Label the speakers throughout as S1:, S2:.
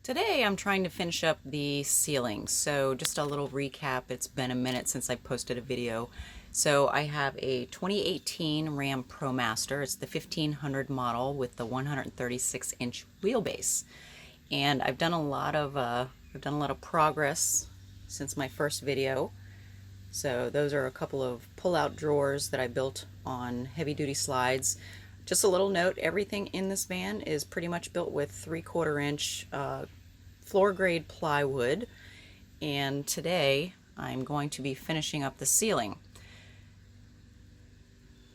S1: Today I'm trying to finish up the ceiling, so just a little recap. It's been a minute since I posted a video. So I have a 2018 Ram Promaster. It's the 1500 model with the 136-inch wheelbase, and I've done a lot of progress since my first video. So those are a couple of pull-out drawers that I built on heavy-duty slides. Just a little note, everything in this van is pretty much built with 3/4 inch floor grade plywood, and today I'm going to be finishing up the ceiling.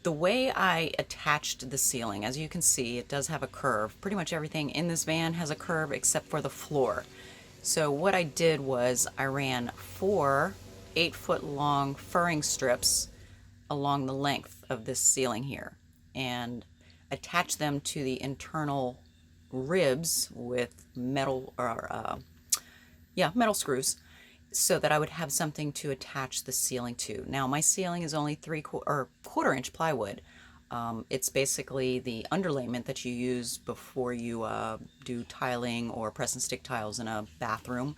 S1: The way I attached the ceiling, as you can see, it does have a curve. Pretty much everything in this van has a curve except for the floor. So what I did was I ran 4 8-foot long furring strips along the length of this ceiling here and attach them to the internal ribs with metal metal screws, so that I would have something to attach the ceiling to. Now my ceiling is only 3/4 inch plywood. It's basically the underlayment that you use before you do tiling or press and stick tiles in a bathroom.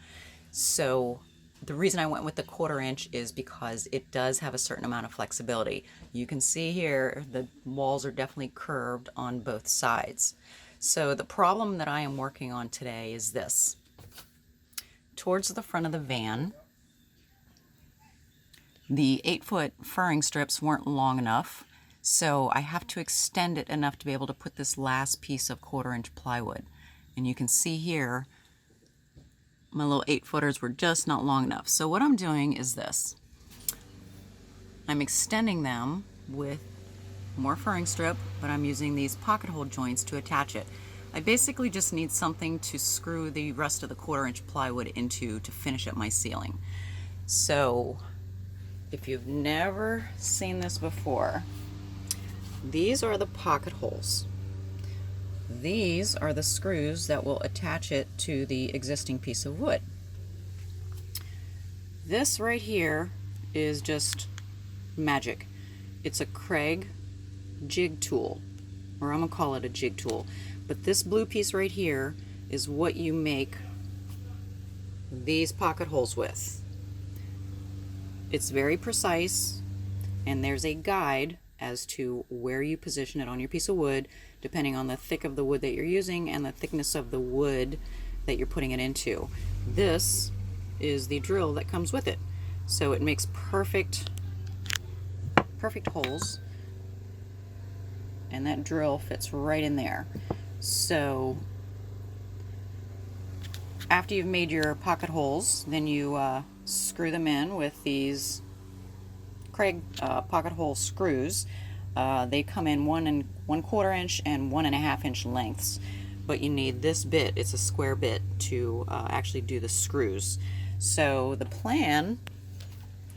S1: So the reason I went with the 1/4 inch is because it does have a certain amount of flexibility. You can see here the walls are definitely curved on both sides. So the problem that I am working on today is this. Towards the front of the van, the 8-foot furring strips weren't long enough, so I have to extend it enough to be able to put this last piece of 1/4 inch plywood. And you can see here my little 8-footers were just not long enough. So what I'm doing is this. I'm extending them with more furring strip, but I'm using these pocket hole joints to attach it. I basically just need something to screw the rest of the 1/4 inch plywood into to finish up my ceiling. So if you've never seen this before, these are the pocket holes. These are the screws that will attach it to the existing piece of wood. This right here is just magic. It's a Craig jig tool, or I'm gonna call it a jig tool. But this blue piece right here is what you make these pocket holes with. It's very precise, and there's a guide as to where you position it on your piece of wood, depending on the thick of the wood that you're using and the thickness of the wood that you're putting it into. This is the drill that comes with it. So it makes perfect holes, and that drill fits right in there. So after you've made your pocket holes, then you screw them in with these Craig pocket hole screws. They come in 1 1/4 inch and 1.5 inch lengths, but you need this bit. It's a square bit to actually do the screws. So the plan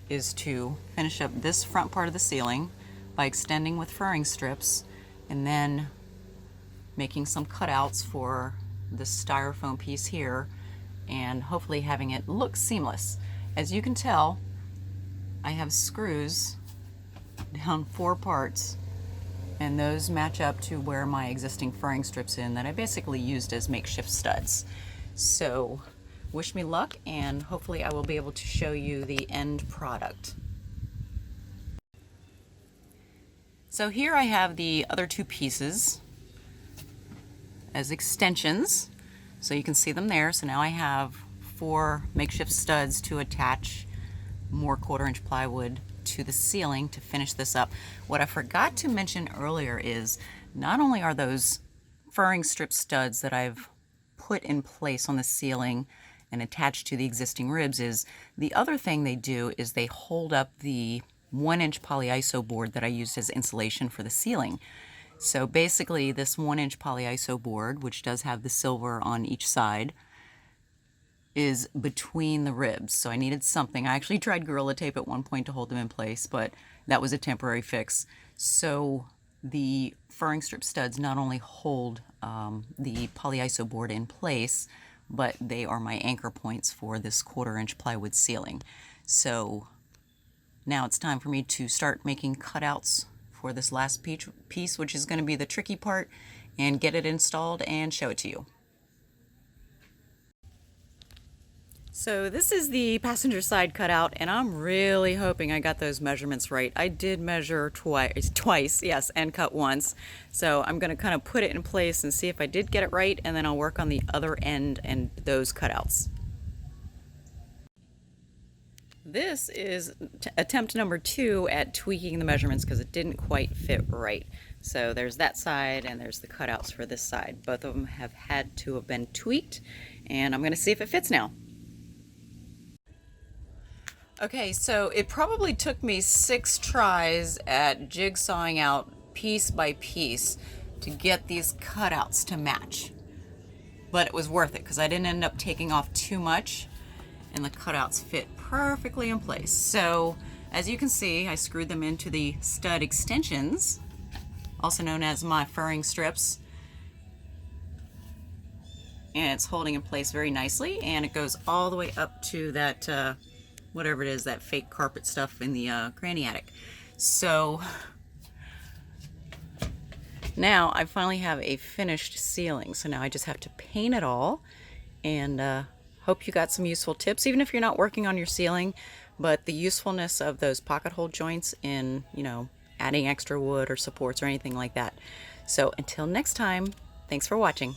S1: is to finish up this front part of the ceiling by extending with furring strips, and then making some cutouts for the styrofoam piece here, and hopefully having it look seamless. As you can tell, I have screws down 4 parts, and those match up to where my existing furring strips in that I basically used as makeshift studs. So wish me luck, and hopefully I will be able to show you the end product. So here I have the other 2 pieces as extensions, so you can see them there. So now I have 4 makeshift studs to attach more 1/4 inch plywood to the ceiling to finish this up. What I forgot to mention earlier is not only are those furring strip studs that I've put in place on the ceiling and attached to the existing ribs, is the other thing they do is they hold up the 1-inch polyiso board that I used as insulation for the ceiling. So basically this 1-inch polyiso board, which does have the silver on each side, is between the ribs. So I needed something. I actually tried Gorilla Tape at one point to hold them in place, but that was a temporary fix. So the furring strip studs not only hold the polyiso board in place, but they are my anchor points for this 1/4 inch plywood ceiling. So now it's time for me to start making cutouts for this last piece, which is going to be the tricky part, and get it installed and show it to you. So this is the passenger side cutout, and I'm really hoping I got those measurements right. I did measure twice, yes, and cut once. So I'm gonna kind of put it in place and see if I did get it right, and then I'll work on the other end and those cutouts. This is attempt number 2 at tweaking the measurements because it didn't quite fit right. So there's that side and there's the cutouts for this side. Both of them have had to have been tweaked, and I'm gonna see if it fits now. Okay, so it probably took me 6 tries at jigsawing out piece by piece to get these cutouts to match. But it was worth it because I didn't end up taking off too much and the cutouts fit perfectly in place. So as you can see, I screwed them into the stud extensions, also known as my furring strips. And it's holding in place very nicely, and it goes all the way up to that whatever it is, that fake carpet stuff in the granny attic. So now I finally have a finished ceiling. So now I just have to paint it all, and hope you got some useful tips, even if you're not working on your ceiling, but the usefulness of those pocket hole joints in, you know, adding extra wood or supports or anything like that. So until next time, thanks for watching.